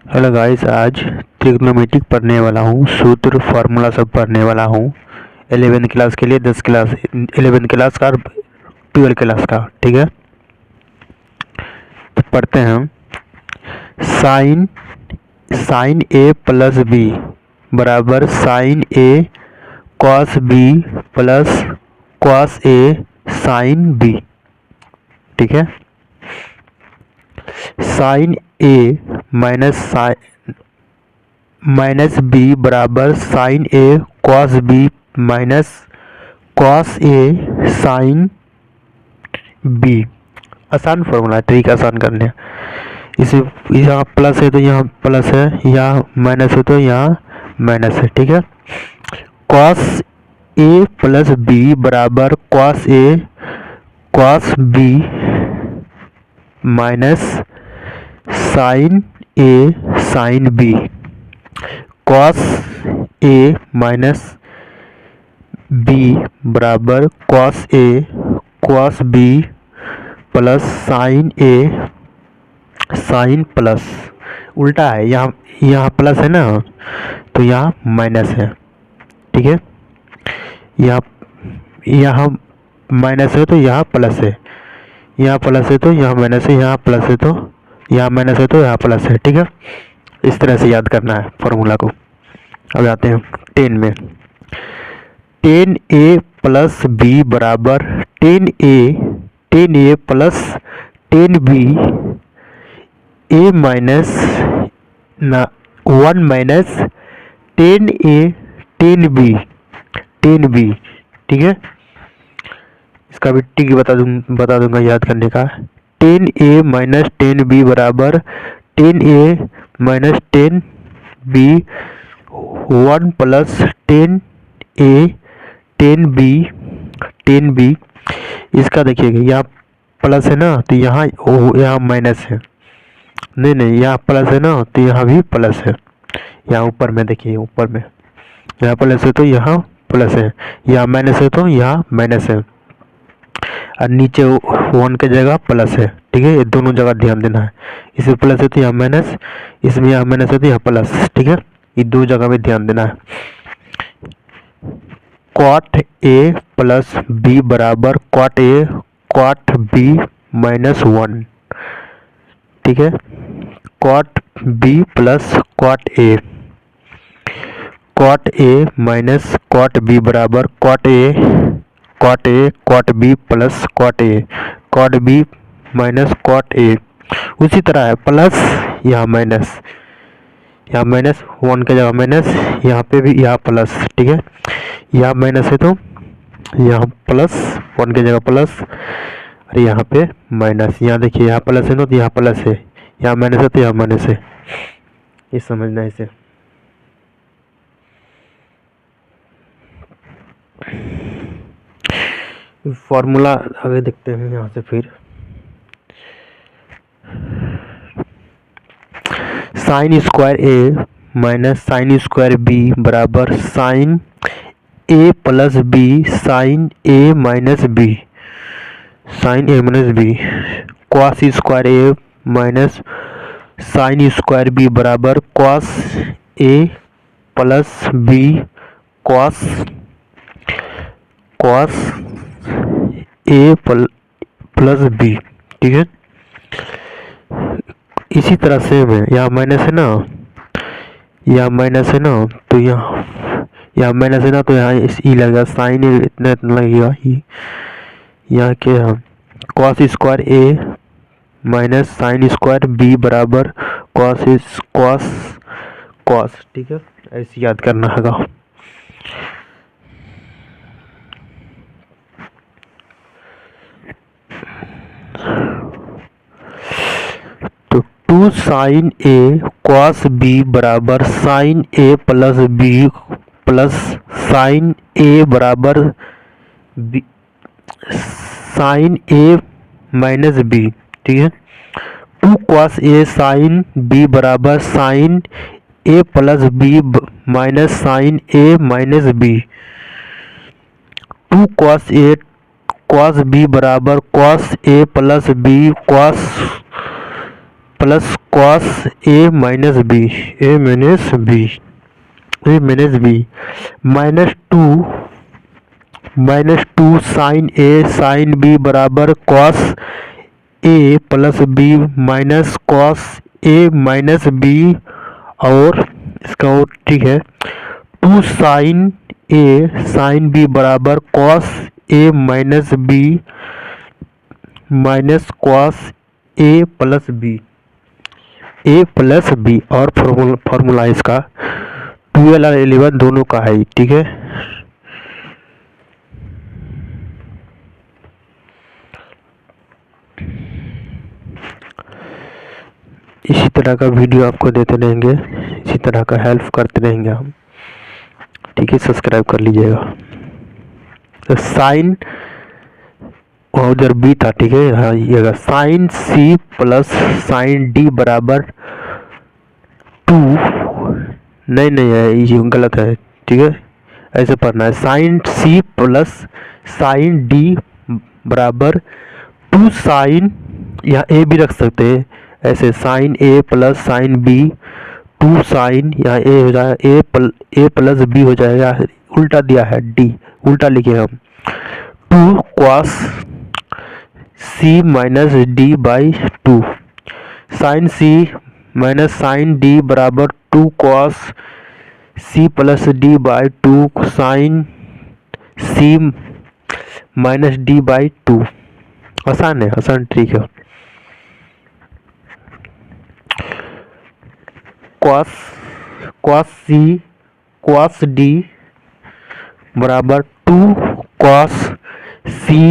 Hello guys, आज trigonometric पढ़ने वाला हूँ। सूत्र फार्मूला सब पढ़ने वाला हूँ। 11th क्लास के लिए 10 क्लास 11th क्लास का और 12 क्लास का, ठीक है। तो पढ़ते हैं हम। साइन साइन ए प्लस बी बराबर sign A cos B plus cos A sine B, ठीक है। साइन ए माइनस बी बराबर साइन ए कॉस बी माइनस कॉस ए साइन बी। आसान फॉर्मूला, ट्रिक आसान करने। इसे यहाँ प्लस है तो यहाँ प्लस है, यहाँ माइनस है तो यहाँ माइनस है, ठीक है। कॉस ए प्लस बी बराबर cos A cos B minus sign A sine B. Cos A minus B बराबर cos A cos B plus sign A sign plus. उल्टा है, यहाँ प्लस है ना, तो यहाँ माइनस है, ठीक है। यहाँ माइनस है तो यहाँ प्लस है, यहाँ प्लस है तो यहाँ माइनस है, यहाँ प्लस है तो यहाँ माइनस है तो यहाँ प्लस है, ठीक है। इस तरह से याद करना है फॉर्मूला को। अब आते हैं 10 में। 10a प्लस बी बराबर 10a plus 10b a minus 1 minus 10a 10b, ठीक है। इसका भी टिक बता दूंगा याद करने का। 10a माइनस 10b बराबर 10a minus 10b 1 plus 10a 10b। इसका देखिएगा, यहाँ प्लस है ना तो यहाँ माइनस है। नहीं, यहाँ प्लस है ना तो यहाँ भी प्लस है। यहाँ ऊपर में देखिए, ऊपर में यहाँ प्लस है तो यहाँ प्लस है, यहाँ माइनस है तो यहाँ माइनस है, और नीचे 1 के जगह प्लस है, ठीक है। ये दोनों जगह ध्यान देना है। इसमें प्लस है तो यहाँ माइनस, इसमें यहाँ माइनस है तो यहाँ प्लस, ठीक है। ये दो जगह में ध्यान देना है। कॉट ए प्लस बी बराबर cot A cot B minus 1, ठीक है। Cot B plus cot A minus cot B बराबर cot A cot B plus cot B minus cot A. उसी तरह है, प्लस यहाँ माइनस, यहाँ माइनस 1 के जगह माइनस, यहाँ पे भी यहाँ प्लस, ठीक है। यहाँ माइनस है तो यहाँ प्लस, 1 के जगह प्लस, और यहाँ पे माइनस। यहाँ देखिए, यहाँ प्लस है ना तो यहाँ प्लस है, यहाँ माइनस है तो यहाँ माइनस है। ये समझना है इसे। फॉर्मूला आगे देखते हैं यहाँ से। फिर साइन स्क्वायर ए माइनस साइन स्क्वायर बी बराबर साइन ए प्लस बी साइन ए माइनस बी, साइन ए माइनस बी। कॉस स्क्वायर ए माइनस साइन स्क्वायर बी बराबर cos A plus B cos A plus B, ठीक है। इसी तरह से यहाँ माइनस है ना, यहाँ माइनस है ना तो यहाँ माइनस है ना तो यहाँ ई लगेगा, साइन इतना लगेगा ई। यहाँ क्या है, कॉस स्क्वायर ए माइनस साइन स्क्वायर बी बराबर कॉस, ठीक है। ऐसे याद करना होगा। तो 2 साइन ए कॉस बी बराबर साइन ए प्लस बी प्लस साइन ए बराबर साइन ए माइनस बी, ठीक है। 2 कॉस ए साइन बी बराबर sign A plus B minus sign A minus B. 2 cos A cos B बराबर cos A plus B plus cos A minus B, A minus B, A minus B, minus two sine A sine B बराबर cos A plus B minus cos A minus B, और इसका और ठीक है, two sine A sine B बराबर cos A minus B minus cos A plus B, A plus B. और formula इसका 12 और 11 दोनों का है, ठीक है। इसी तरह का वीडियो आपको देते रहेंगे, इसी तरह का हेल्प करते रहेंगे हम, ठीक है। सब्सक्राइब कर लीजिएगा। तो साइन और उधर बी था, ठीक है। हाँ ये sine C plus sine D बराबर 2, नहीं है, ये गलत है, ठीक है। ऐसे पढ़ना है, sine C plus sine D बराबर 2 साइन, यहाँ ए भी रख सकते हैं ऐसे, साइन ए प्लस साइन बी 2 साइन, यहाँ ए हो जाएगा ए प्लस बी हो जाएगा, उल्टा दिया है डी, उल्टा लिखे हम 2 cos C minus D by 2, sine C minus sine D बराबर 2 cos C plus D by 2 sine C minus D by 2। आसान है, आसान ट्रिक है। कॉस सी कॉस डी बराबर 2 cos C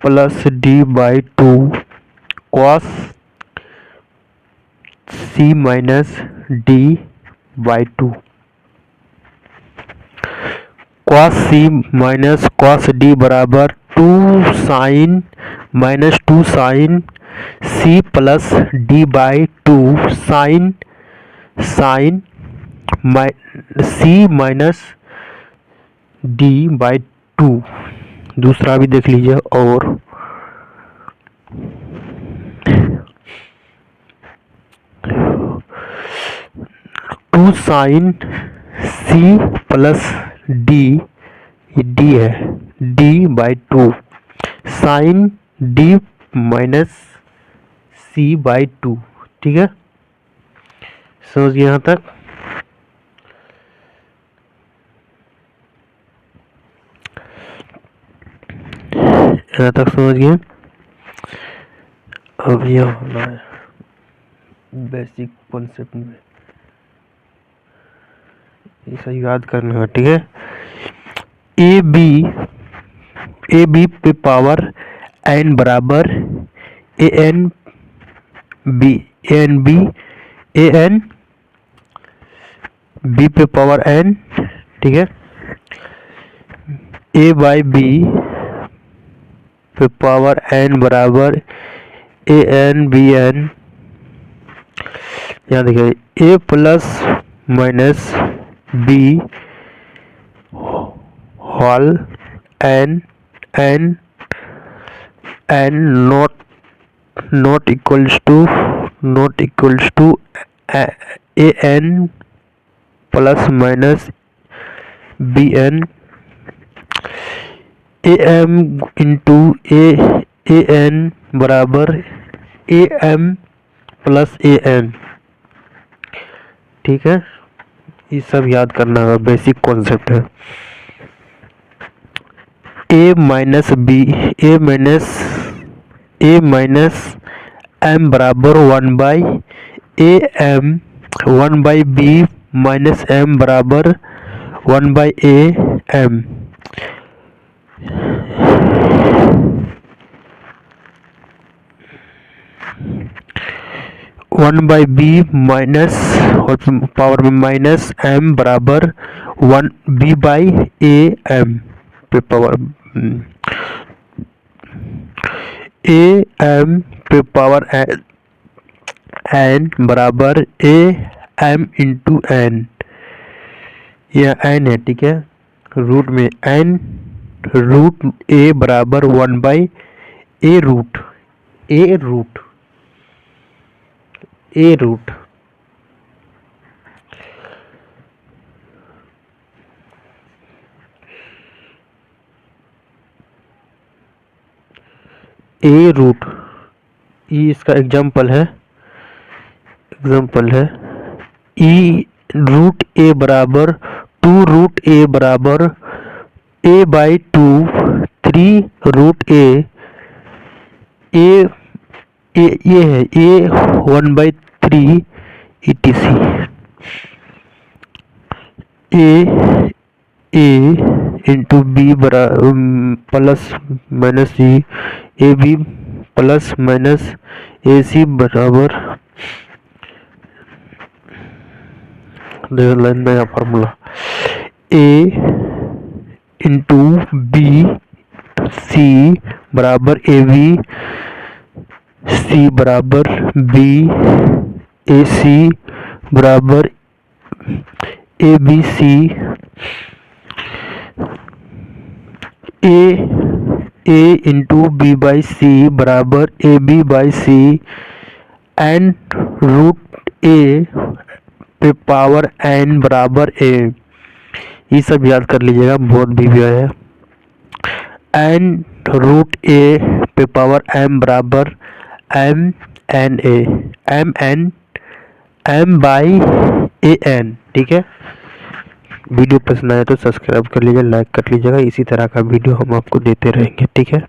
plus D by 2 cos C minus D by 2, cos C minus cos D बराबर 2 sine minus 2 sine C plus D by 2 sine C minus D by 2। दूसरा भी देख लीजिए, और two sine C plus D, D है, D by 2 sine D minus C by 2, ठीक है। समझ यहाँ तक। यहाँ तक समझ गए। अब यह होना है बेसिक कॉन्सेप्ट में, इसे याद करना है, ठीक है। ए बी पे पावर n बराबर ए एन बी पे पावर n, ठीक है। ए बाई बी पे पावर n बराबर ए एन बी एन, यहाँ देखिए A plus minus B whole n not equals to A N plus minus B N, A M into A N बराबर ए M plus A N, ठीक है। ये सब याद करना है, बेसिक कॉन्सेप्ट है। ए माइनस एम बराबर 1 by a m, 1 by b minus m बराबर 1 by a m, 1 by b minus और पावर में माइनस एम बराबर 1 बी बाई ए एम पे पावर ए एम पे पावर एन बराबर ए एम इंटू एन, यह n है, ठीक है। रूट में एन, रूट ए बराबर 1 by A root A root E इसका एग्जाम्पल है ई रूट ए बराबर 2√a बराबर a/2 3√a ये है a 1/3 etc a into B plus minus C A B plus minus A C बराबर नया formula A into B C बराबर A B C बराबर बी ए सी बराबर A B C A into B by C बराबर A B by C and root ए पे power n बराबर ए। ये सब याद कर लीजिएगा, बहुत भी है। एन रूट ए पे पावर एम बराबर m n A m by a N. ठीक है, वीडियो पसंद आया तो सब्सक्राइब कर लीजिए, लाइक कर लीजिएगा। इसी तरह का वीडियो हम आपको देते रहेंगे। ठीक है।